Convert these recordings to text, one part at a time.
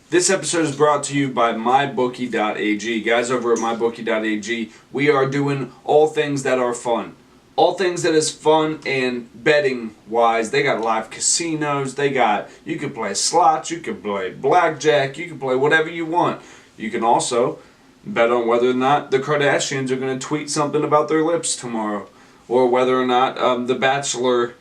This episode is brought to you by MYBOOKIE.AG. Guys, over at MYBOOKIE.AG, we are doing all things that are fun. All things that is fun and betting wise. They got live casinos. You can play slots, you can play blackjack, you can play whatever you want. You can also bet on whether or not the Kardashians are going to tweet something about their lips tomorrow, or whether or not the Bachelor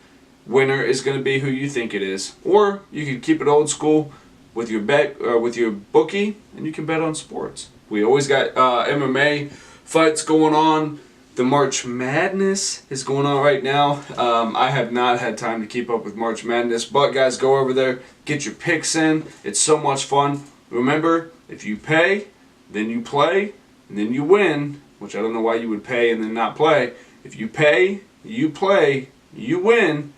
winner is going to be who you think it is. Or you can keep it old school with your bookie, and you can bet on sports. We always got MMA fights going on. The March Madness is going on right now. I have not had time to keep up with March Madness, but guys, go over there, get your picks in. It's so much fun. Remember, if you pay, then you play, and then you win, which I don't know why you would pay and then not play. If you pay, you play, you win,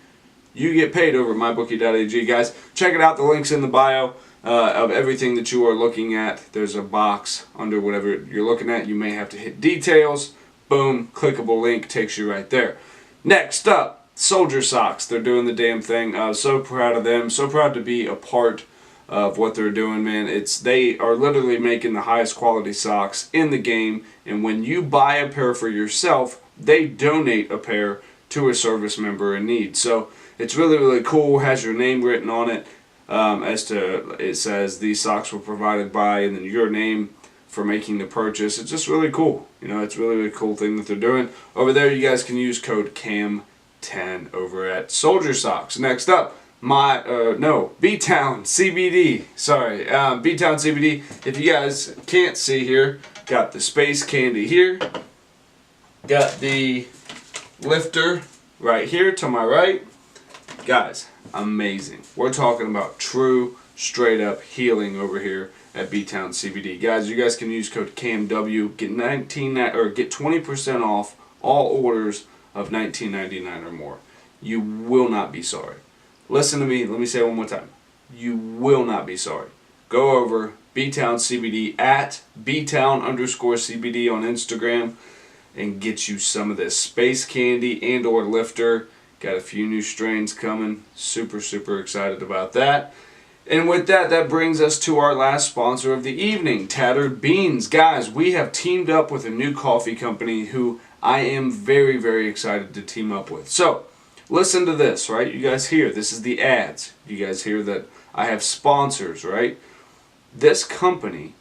you get paid over at MYBOOKIE.AG. Guys, check it out. The link's in the bio of everything that you are looking at. There's a box under whatever you're looking at. You may have to hit details. Boom, clickable link takes you right there. Next up, Soldier Socks. They're doing the damn thing. So proud of them. So proud to be a part of what they're doing, man. They are literally making the highest quality socks in the game. And when you buy a pair for yourself, they donate a pair to a service member in need. So it's really, really cool. Has your name written on it. It says these socks were provided by, and then your name for making the purchase. It's just really cool. You know, it's really, really cool thing that they're doing. Over there, you guys can use code CAM10 over at Soldier Socks. Next up, B-Town CBD. Sorry, B-Town CBD. If you guys can't see here, got the space candy here. Got the lifter right here to my right. Guys, amazing. We're talking about true, straight up healing over here at B-Town CBD. Guys, you guys can use code CAMW, get 20% off all orders of $19.99 or more. You will not be sorry. Listen to me, let me say it one more time. You will not be sorry. Go over B-Town CBD at B-Town_CBD on Instagram and get you some of this space candy and or lifter. Got a few new strains coming. Super, super excited about that. And with that, that brings us to our last sponsor of the evening, Tattered Beans. Guys, we have teamed up with a new coffee company who I am very, very excited to team up with. So, listen to this, right? You guys hear, this is the ads. You guys hear that I have sponsors, right? This company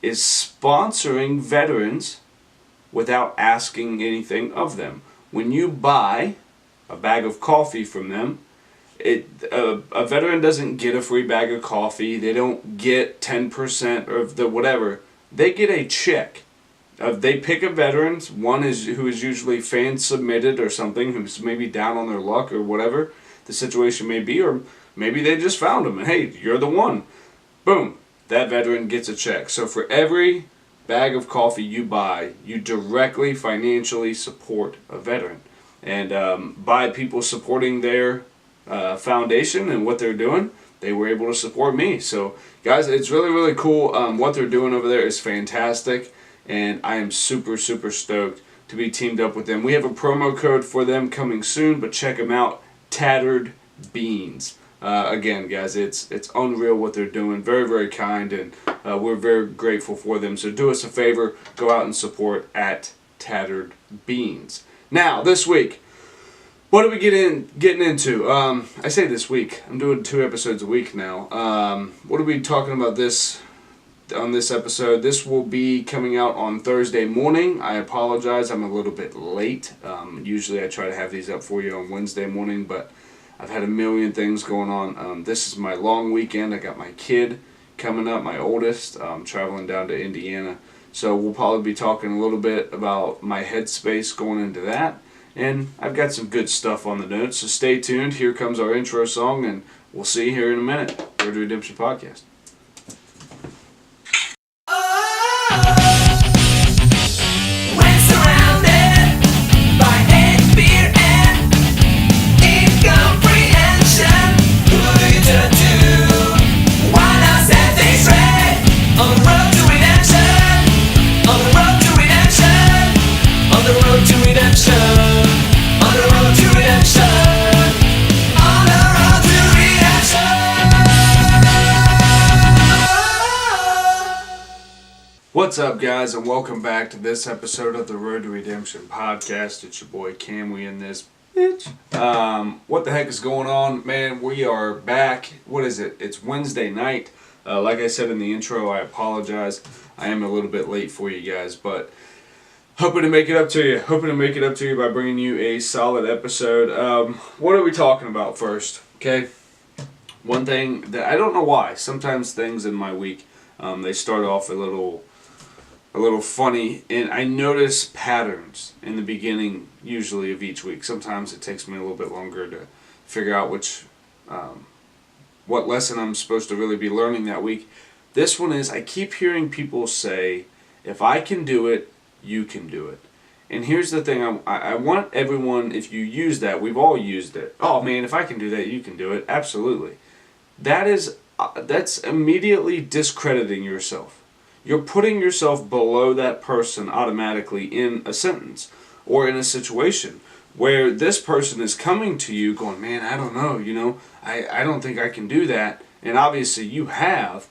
is sponsoring veterans without asking anything of them. When you buy a bag of coffee from them, a veteran doesn't get a free bag of coffee. They don't get 10% of the whatever. They get a check. They pick a veteran, who is usually fan submitted or something, who's maybe down on their luck or whatever the situation may be, or maybe they just found them and hey, you're the one. Boom, that veteran gets a check. So for every bag of coffee you buy, you directly financially support a veteran. And by people supporting their foundation and what they're doing, they were able to support me. So guys, it's really, really cool. What they're doing over there is fantastic, and I am super, super stoked to be teamed up with them. We have a promo code for them coming soon, but check them out, Tattered Beans. Again, guys, it's unreal what they're doing. Very, very kind, and we're very grateful for them. So do us a favor, go out and support at Tattered Beans. Now, this week, what are we getting into? I say this week. I'm doing 2 episodes a week now. What are we talking about on this episode? This will be coming out on Thursday morning. I apologize. I'm a little bit late. Usually I try to have these up for you on Wednesday morning, but I've had a million things going on. This is my long weekend. I got my kid coming up, my oldest. I'm traveling down to Indiana. So we'll probably be talking a little bit about my headspace going into that. And I've got some good stuff on the notes, so stay tuned. Here comes our intro song, and we'll see you here in a minute. Road to Redemption Podcast. What's up, guys, and welcome back to this episode of the Road to Redemption podcast. It's your boy CAMW in this bitch. What the heck is going on, man? We are back. What is it? It's Wednesday night. Like I said in the intro, I apologize. I am a little bit late for you guys, but hoping to make it up to you. Hoping to make it up to you by bringing you a solid episode. What are we talking about first? Okay. One thing that I don't know why. Sometimes things in my week, they start off a little funny, and I notice patterns in the beginning usually of each week. Sometimes it takes me a little bit longer to figure out what lesson I'm supposed to really be learning that week. This one is, I keep hearing people say, if I can do it, you can do it. And here's the thing, I want everyone, if you use that, we've all used it. Oh man, if I can do that, you can do it. Absolutely. That's immediately discrediting yourself. You're putting yourself below that person automatically in a sentence or in a situation where this person is coming to you going, man, I don't know, I don't think I can do that. And obviously you have,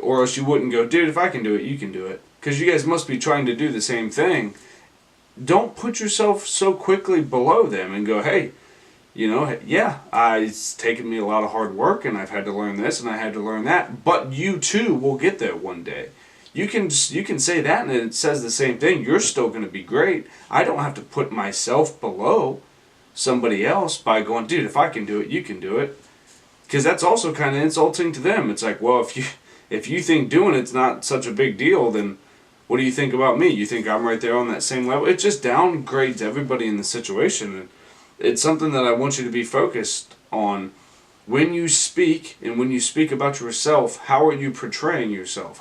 or else you wouldn't go, dude, if I can do it, you can do it. Because you guys must be trying to do the same thing. Don't put yourself so quickly below them and go, hey, yeah, it's taken me a lot of hard work, and I've had to learn this and I had to learn that, but you too will get there one day. You can say that and it says the same thing. You're still going to be great. I don't have to put myself below somebody else by going, dude, if I can do it, you can do it. Because that's also kind of insulting to them. It's like, well, if you think doing it's not such a big deal, then what do you think about me? You think I'm right there on that same level? It just downgrades everybody in the situation. And it's something that I want you to be focused on when you speak, and when you speak about yourself. How are you portraying yourself?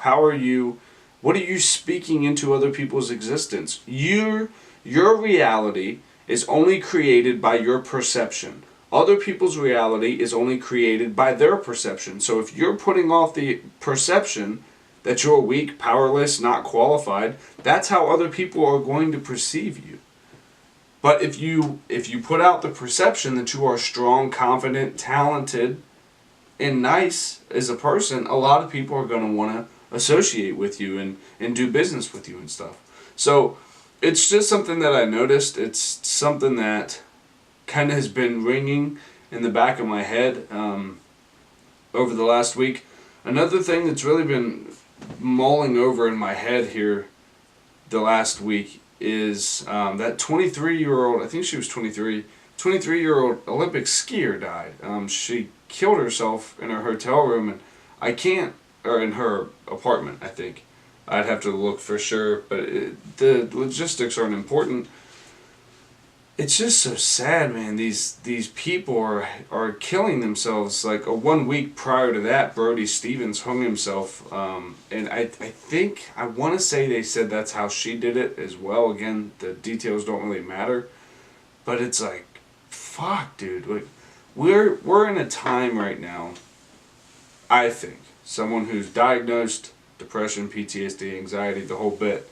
What are you speaking into other people's existence? Your reality is only created by your perception. Other people's reality is only created by their perception. So if you're putting off the perception that you're weak, powerless, not qualified, that's how other people are going to perceive you. But if you put out the perception that you are strong, confident, talented, and nice as a person, a lot of people are going to want to associate with you and do business with you and stuff. So it's just something that I noticed. It's something that kind of has been ringing in the back of my head over the last week. Another thing that's really been mulling over in my head here the last week is that 23-year-old, I think she was 23-year-old Olympic skier died. She killed herself in her hotel room, and or in her apartment, I think. I'd have to look for sure, but the logistics aren't important. It's just so sad, man. These people are killing themselves. Like 1 week prior to that, Brody Stevens hung himself, and I want to say they said that's how she did it as well. Again, the details don't really matter, but it's like, fuck, dude. Like, we're in a time right now, I think, someone who's diagnosed depression, PTSD, anxiety, the whole bit.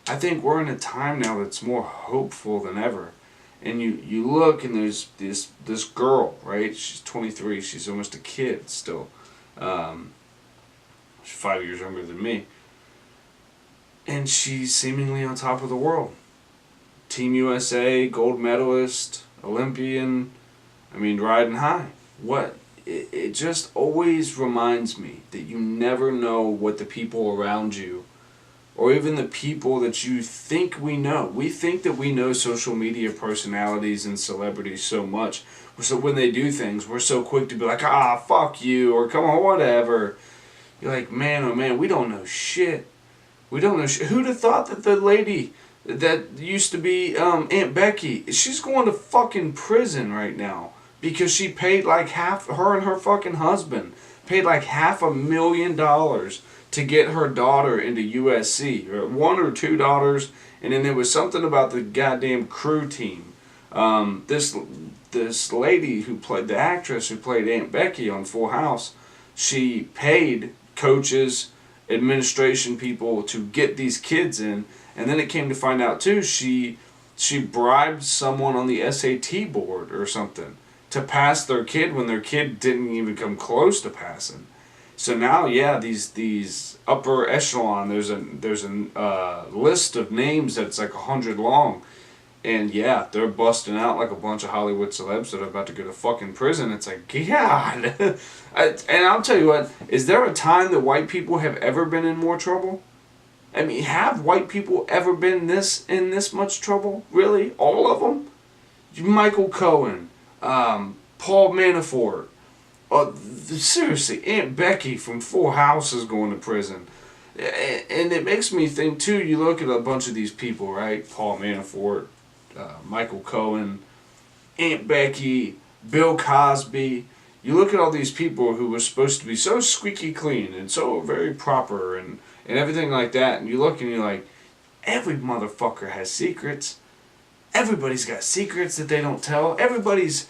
I think we're in a time now that's more hopeful than ever. And you look, and there's this girl, right? She's 23. She's almost a kid still. She's 5 years younger than me. And she's seemingly on top of the world. Team USA, gold medalist, Olympian. I mean, riding high. It just always reminds me that you never know what the people around you, or even the people that you think we know. We think that we know social media personalities and celebrities so much. So when they do things, we're so quick to be like, fuck you, or come on, whatever. You're like, man, oh man, we don't know shit. We don't know shit. Who'd have thought that the lady that used to be Aunt Becky, she's going to fucking prison right now because she paid like her and her fucking husband paid like $500,000 to get her daughter into USC, or one or two daughters, and then there was something about the goddamn crew team. This lady who played, the actress who played Aunt Becky on Full House, she paid coaches, administration people to get these kids in, and then it came to find out too, she bribed someone on the SAT board or something to pass their kid when their kid didn't even come close to passing. So now, yeah, these upper echelon, there's a list of names that's like 100 long, and yeah, they're busting out like a bunch of Hollywood celebs that are about to go to fucking prison. It's like, God. And I'll tell you what, is there a time that white people have ever been in more trouble? I mean, have white people ever been in this much trouble? Really? All of them? Michael Cohen, Paul Manafort, seriously, Aunt Becky from Four Houses going to prison. And it makes me think, too, you look at a bunch of these people, right? Paul Manafort, Michael Cohen, Aunt Becky, Bill Cosby. You look at all these people who were supposed to be so squeaky clean and so very proper and everything like that, and you look and you're like, every motherfucker has secrets. Everybody's got secrets that they don't tell. Everybody's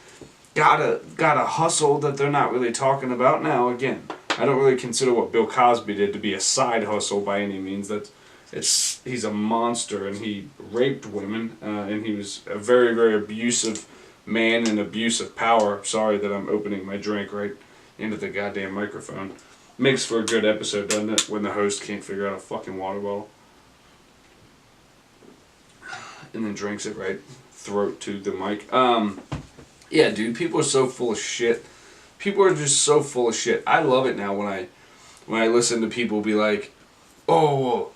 got a hustle that they're not really talking about. Now, again, I don't really consider what Bill Cosby did to be a side hustle by any means. He's a monster, and he raped women, and he was a very, very abusive man and abuse of power. Sorry that I'm opening my drink right into the goddamn microphone. Makes for a good episode, doesn't it, when the host can't figure out a fucking water bottle. And then drinks it right throat to the mic. Yeah, dude, people are so full of shit. People are just so full of shit. I love it now when I listen to people be like, oh,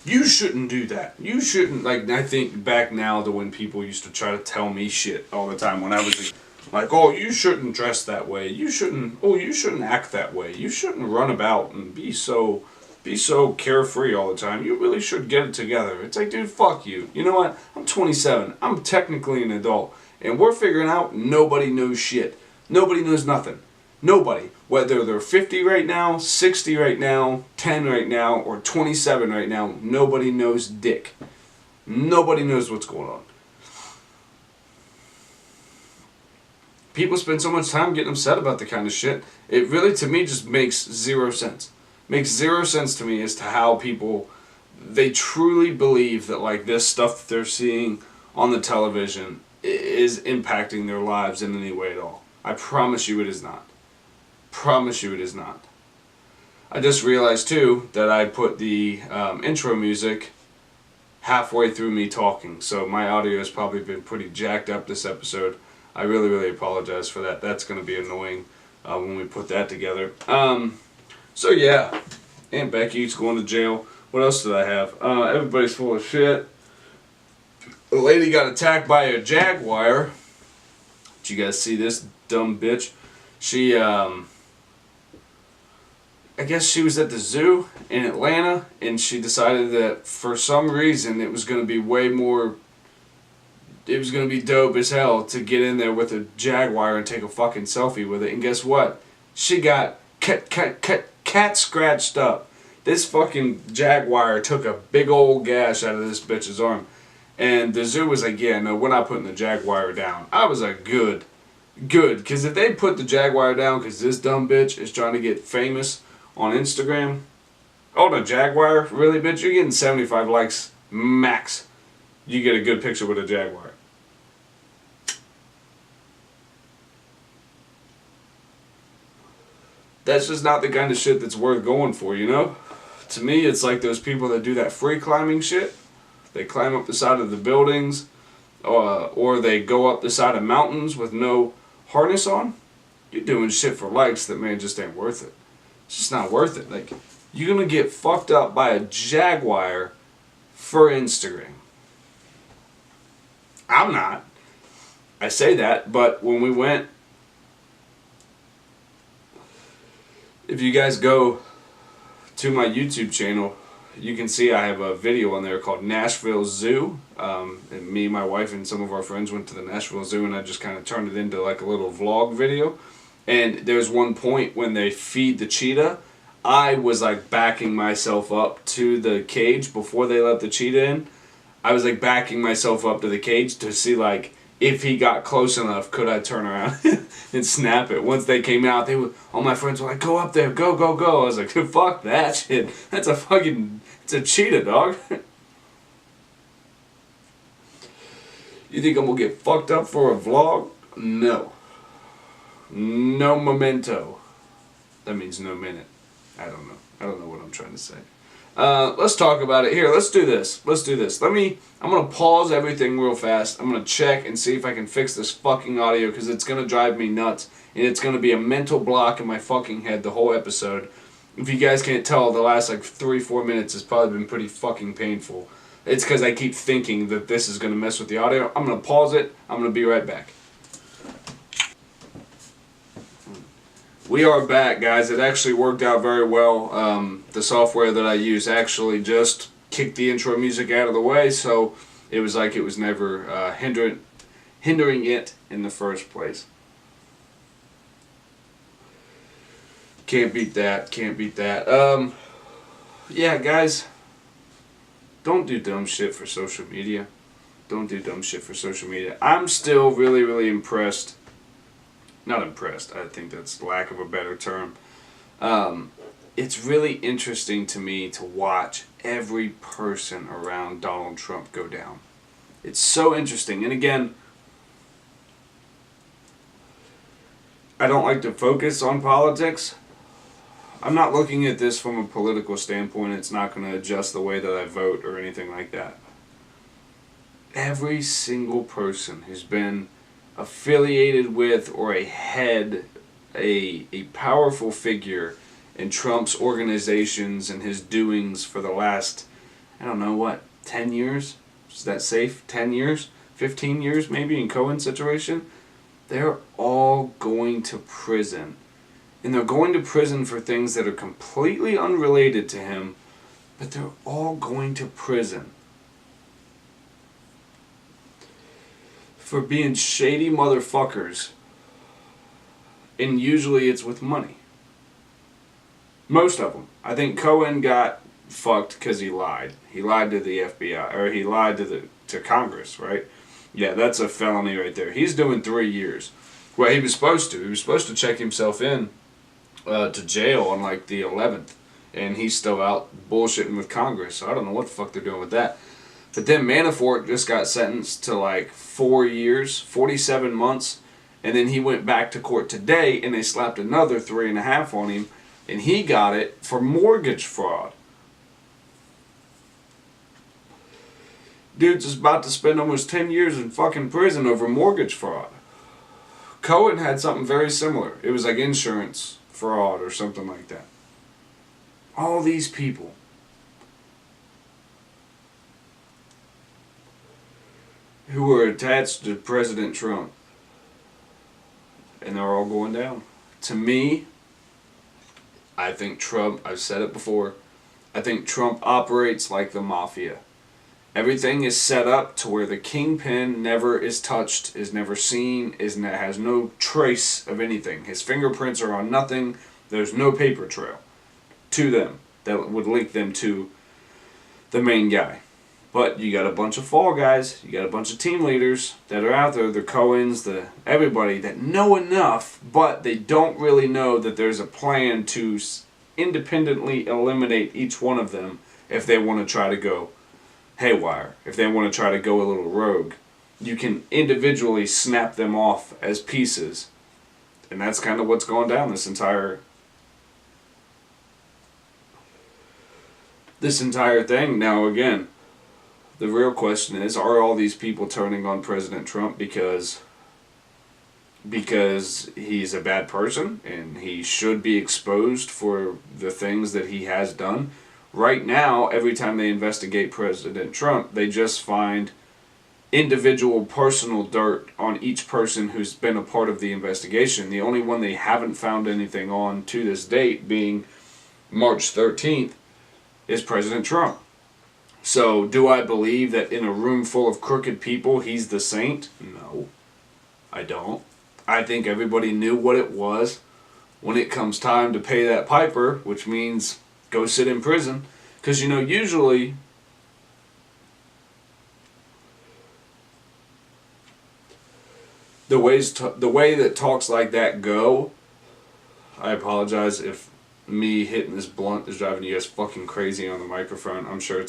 you shouldn't do that. You shouldn't, like, I think back now to when people used to try to tell me shit all the time when I was like, oh, you shouldn't dress that way. You shouldn't act that way. You shouldn't run about and be so carefree all the time. You really should get it together. It's like, dude, fuck you. You know what? I'm 27. I'm technically an adult. And we're figuring out nobody knows shit. Nobody knows nothing. Nobody. Whether they're 50 right now, 60 right now, 10 right now, or 27 right now, nobody knows dick. Nobody knows what's going on. People spend so much time getting upset about the kind of shit. It really, to me, just makes zero sense. Makes zero sense to me as to how people, they truly believe that like this stuff that they're seeing on the television is impacting their lives in any way at all. I promise you it is not. Promise you it is not. I just realized too that I put the intro music halfway through me talking, so my audio has probably been pretty jacked up this episode. I really, really apologize for that. That's going to be annoying when we put that together. So yeah, Aunt Becky's going to jail. What else did I have? Everybody's full of shit. A lady got attacked by a jaguar. Did you guys see this dumb bitch? She, I guess she was at the zoo in Atlanta, and she decided that for some reason it was going to be way more, it was going to be dope as hell to get in there with a jaguar and take a fucking selfie with it. And guess what? She got cat scratched up. This fucking jaguar took a big old gash out of this bitch's arm. And the zoo was like, yeah, no, we're not putting the jaguar down. I was like, good. Because if they put the jaguar down because this dumb bitch is trying to get famous on Instagram. Oh, the jaguar? Really, bitch? You're getting 75 likes max. You get a good picture with a jaguar. That's just not the kind of shit that's worth going for, you know? To me, it's like those people that do that free climbing shit. They climb up the side of the buildings, or they go up the side of mountains with no harness on. You're doing shit for likes that, man, just ain't worth it. It's just not worth it. Like, you're gonna get fucked up by a jaguar for Instagram. I'm not. I say that, but when we went, if you guys go to my YouTube channel, you can see I have a video on there called Nashville Zoo. And me, my wife, and some of our friends went to the Nashville Zoo, and I just kind of turned it into like a little vlog video. And there's one point when they feed the cheetah, I was like backing myself up to the cage before they let the cheetah in. I was like backing myself up to the cage to see like if he got close enough, could I turn around and snap it. Once they came out, all my friends were like, go up there, go, go, go. I was like, fuck that shit. That's a fucking, it's a cheetah, dog. You think I'm gonna get fucked up for a vlog? No. No memento. That means no minute. I don't know. I don't know what I'm trying to say. Let's talk about it. Here, let's do this. Let's do this. I'm going to pause everything real fast. I'm going to check and see if I can fix this fucking audio because it's going to drive me nuts. And it's going to be a mental block in my fucking head the whole episode. If you guys can't tell, the last like 3-4 minutes has probably been pretty fucking painful. It's because I keep thinking that this is going to mess with the audio. I'm going to pause it. I'm going to be right back. We are back, guys. It actually worked out very well. The software that I use actually just kicked the intro music out of the way, so it was like it was never hindering it in the first place. Can't beat that. Can't beat that. Yeah, guys. Don't do dumb shit for social media. Don't do dumb shit for social media. I'm still really, really impressed. Not impressed. I think that's lack of a better term. It's really interesting to me to watch every person around Donald Trump go down. It's so interesting. And again, I don't like to focus on politics. I'm not looking at this from a political standpoint. It's not going to adjust the way that I vote or anything like that. Every single person who's been affiliated with or a powerful figure in Trump's organizations and his doings for the last, I don't know what, 10 years? Is that safe? 10 years? 15 years maybe in Cohen's situation? They're all going to prison. And they're going to prison for things that are completely unrelated to him, but they're all going to prison for being shady motherfuckers. And usually it's with money. Most of them. I think Cohen got fucked because he lied. He lied to the FBI, or he lied to Congress, right? Yeah, that's a felony right there. He's doing 3 years. Well, he was supposed to. He was supposed to check himself in to jail on like the 11th. And he's still out bullshitting with Congress. So I don't know what the fuck they're doing with that. But then Manafort just got sentenced to like 4 years, 47 months. And then he went back to court today and they slapped another 3.5 on him. And he got it for mortgage fraud. Dude's is about to spend almost 10 years in fucking prison over mortgage fraud. Cohen had something very similar. It was like insurance fraud or something like that. All these people. Who were attached to President Trump. And they're all going down. To me, I think Trump, I've said it before, I think Trump operates like the mafia. Everything is set up to where the kingpin never is touched, is never seen, has no trace of anything. His fingerprints are on nothing. There's no paper trail to them that would link them to the main guy. But you got a bunch of fall guys, you got a bunch of team leaders that are out there, the Cohens, everybody that know enough, but they don't really know that there's a plan to independently eliminate each one of them if they want to try to go haywire, if they want to try to go a little rogue. You can individually snap them off as pieces. And that's kind of what's going down this entire thing. Now again, the real question is, are all these people turning on President Trump because he's a bad person and he should be exposed for the things that he has done? Right now, every time they investigate President Trump, they just find individual personal dirt on each person who's been a part of the investigation. The only one they haven't found anything on to this date, being March 13th, is President Trump. So, do I believe that in a room full of crooked people, he's the saint? No, I don't. I think everybody knew what it was when it comes time to pay that piper, which means go sit in prison. Because, you know, usually the way that talks like that go, I apologize if me hitting this blunt is driving you guys fucking crazy on the microphone. I'm sure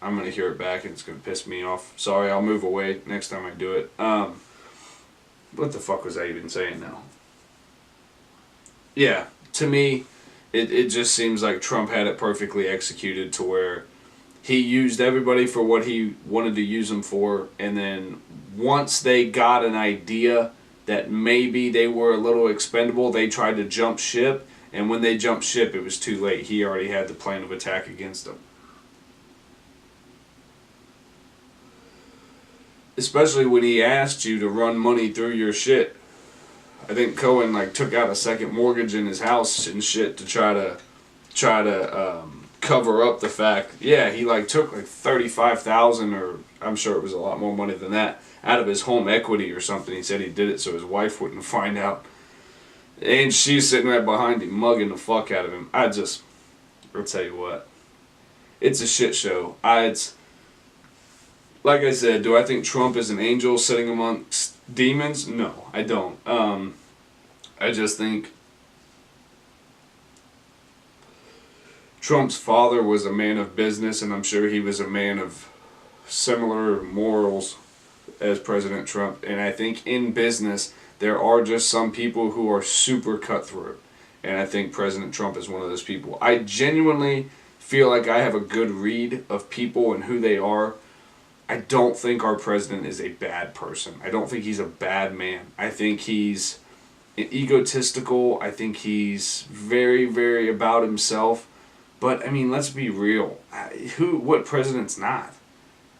I'm gonna hear it back and it's gonna piss me off. Sorry, I'll move away next time I do it. What the fuck was I even saying now? Yeah, to me, it just seems like Trump had it perfectly executed to where he used everybody for what he wanted to use them for, and then once they got an idea that maybe they were a little expendable, they tried to jump ship, and when they jumped ship, it was too late. He already had the plan of attack against them. Especially when he asked you to run money through your shit. I think Cohen like took out a second mortgage in his house and shit to try to cover up the fact. Yeah, he like took like $35,000, or I'm sure it was a lot more money than that, out of his home equity or something. He said he did it so his wife wouldn't find out, and she's sitting right behind him mugging the fuck out of him. I'll tell you what, it's a shit show. Like I said, do I think Trump is an angel sitting amongst demons? No, I don't. I just think Trump's father was a man of business, and I'm sure he was a man of similar morals as President Trump. And I think in business, there are just some people who are super cutthroat. And I think President Trump is one of those people. I genuinely feel like I have a good read of people and who they are. I don't think our president is a bad person. I don't think he's a bad man. I think he's egotistical. I think he's very, very about himself. But, I mean, let's be real. What president's not?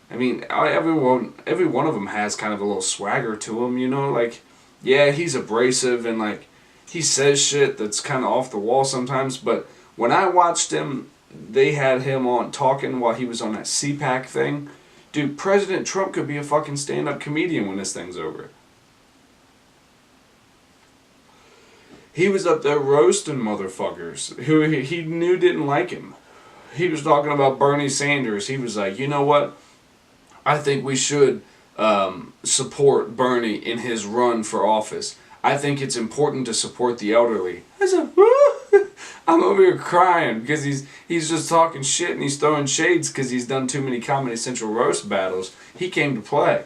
I mean, every one of them has kind of a little swagger to him, you know? Like, yeah, he's abrasive and, like, he says shit that's kind of off the wall sometimes. But when I watched him, they had him on talking while he was on that CPAC thing. Dude, President Trump could be a fucking stand-up comedian when this thing's over. He was up there roasting motherfuckers who he knew didn't like him. He was talking about Bernie Sanders. He was like, you know what? I think we should support Bernie in his run for office. I think it's important to support the elderly. I said, I'm over here crying because he's just talking shit and he's throwing shades because he's done too many Comedy Central roast battles. He came to play.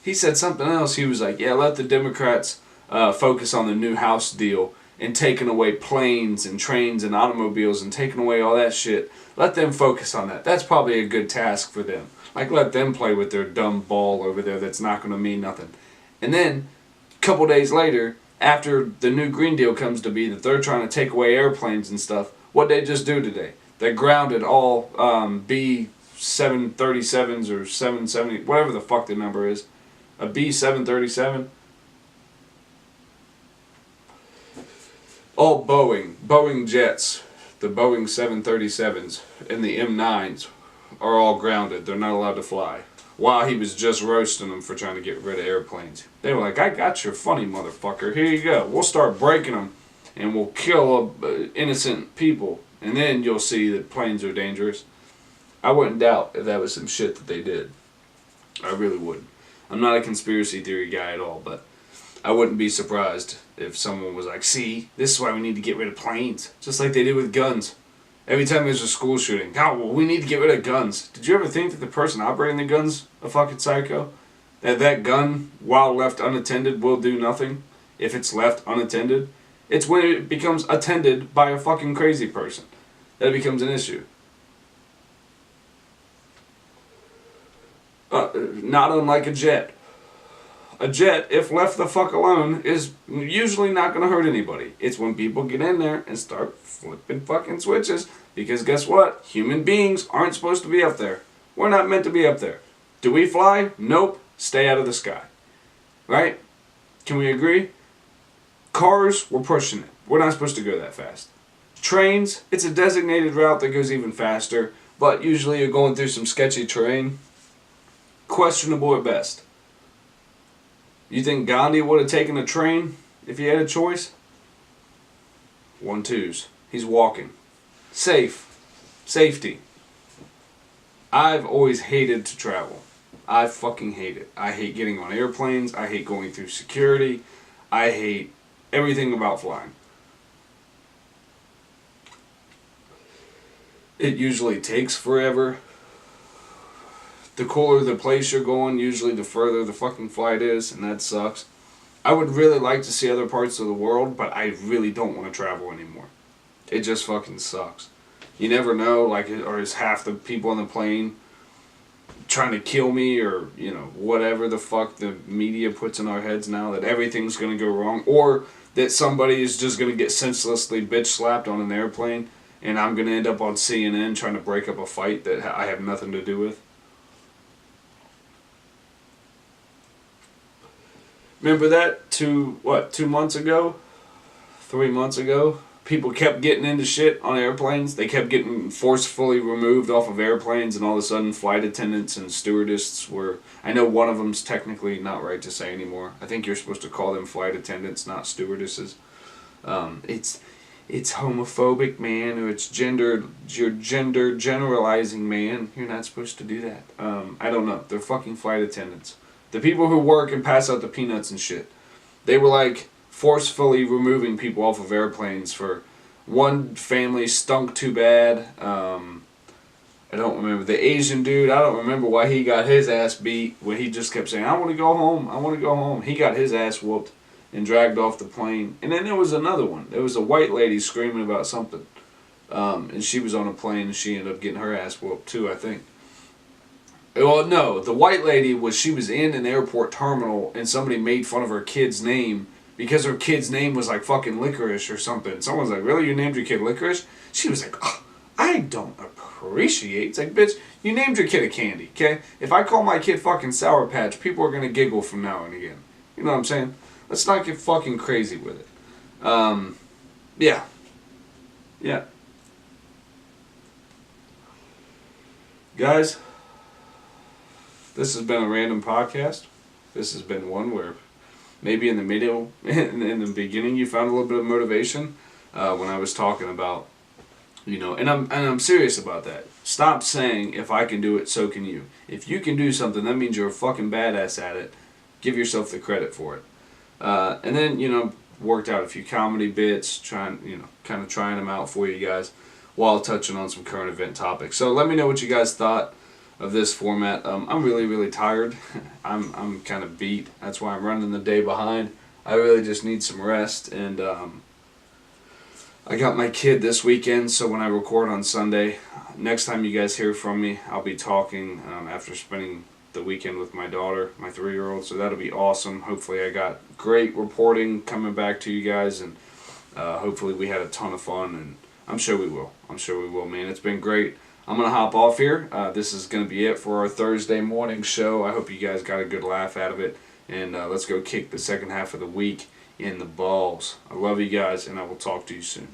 He said something else. He was like, yeah, let the Democrats focus on the new House deal and taking away planes and trains and automobiles and taking away all that shit. Let them focus on that. That's probably a good task for them. Like, let them play with their dumb ball over there that's not going to mean nothing. And then, a couple days later, after the new Green Deal comes to be, that they're trying to take away airplanes and stuff, what'd they just do today? They grounded all B-737s or 770, whatever the fuck the number is. A B-737. All Boeing jets, the Boeing 737s and the M9s are all grounded. They're not allowed to fly. While he was just roasting them for trying to get rid of airplanes. They were like, I got your funny motherfucker. Here you go. We'll start breaking them and we'll kill innocent people. And then you'll see that planes are dangerous. I wouldn't doubt if that was some shit that they did. I really wouldn't. I'm not a conspiracy theory guy at all, but I wouldn't be surprised if someone was like, see, this is why we need to get rid of planes. Just like they did with guns. Every time there's a school shooting, oh, well, we need to get rid of guns. Did you ever think that the person operating the gun's a fucking psycho? That gun, while left unattended, will do nothing if it's left unattended? It's when it becomes attended by a fucking crazy person that it becomes an issue. Not unlike a jet. A jet, if left the fuck alone, is usually not going to hurt anybody. It's when people get in there and start flipping fucking switches. Because guess what? Human beings aren't supposed to be up there. We're not meant to be up there. Do we fly? Nope. Stay out of the sky. Right? Can we agree? Cars, we're pushing it. We're not supposed to go that fast. Trains, it's a designated route that goes even faster. But usually you're going through some sketchy terrain. Questionable at best. You think Gandhi would have taken a train if he had a choice? 1-2s. He's walking. Safe. Safety. I've always hated to travel. I fucking hate it. I hate getting on airplanes. I hate going through security. I hate everything about flying. It usually takes forever. The cooler the place you're going, usually the further the fucking flight is, and that sucks. I would really like to see other parts of the world, but I really don't want to travel anymore. It just fucking sucks. You never know, like, or is half the people on the plane trying to kill me, or, you know, whatever the fuck the media puts in our heads now, that everything's going to go wrong, or that somebody is just going to get senselessly bitch slapped on an airplane, and I'm going to end up on CNN trying to break up a fight that I have nothing to do with. Remember that 2 months ago? 3 months ago? People kept getting into shit on airplanes. They kept getting forcefully removed off of airplanes, and all of a sudden flight attendants and stewardesses were... I know one of them's technically not right to say anymore. I think you're supposed to call them flight attendants, not stewardesses. It's homophobic, man, or you're gender generalizing, man. You're not supposed to do that. I don't know. They're fucking flight attendants. The people who work and pass out the peanuts and shit. They were like forcefully removing people off of airplanes for one family stunk too bad. I don't remember. The Asian dude, I don't remember why he got his ass beat when he just kept saying, I want to go home, I want to go home. He got his ass whooped and dragged off the plane. And then there was another one. There was a white lady screaming about something. And she was on a plane and she ended up getting her ass whooped too, I think. Well, no, the white lady she was in an airport terminal and somebody made fun of her kid's name because her kid's name was like fucking Licorice or something. Someone's like, really, you named your kid Licorice? She was like, oh, I don't appreciate. It's like, bitch, you named your kid a candy, okay? If I call my kid fucking Sour Patch, people are going to giggle from now and again. You know what I'm saying? Let's not get fucking crazy with it. Yeah. Yeah. Guys, this has been a random podcast. This has been one where maybe in the middle, in the beginning, you found a little bit of motivation when I was talking about, you know, and I'm serious about that. Stop saying, if I can do it, so can you. If you can do something, that means you're a fucking badass at it. Give yourself the credit for it. And then, you know, worked out a few comedy bits, kind of trying them out for you guys while touching on some current event topics. So let me know what you guys thought of this format. I'm really, really tired. I'm kind of beat. That's why I'm running the day behind. I really just need some rest, and I got my kid this weekend, so when I record on Sunday, next time you guys hear from me, I'll be talking after spending the weekend with my daughter, my 3-year-old, so that'll be awesome. Hopefully I got great reporting coming back to you guys, and hopefully we had a ton of fun, and I'm sure we will. I'm sure we will, man. It's been great. I'm going to hop off here. This is going to be it for our Thursday morning show. I hope you guys got a good laugh out of it. And let's go kick the second half of the week in the balls. I love you guys, and I will talk to you soon.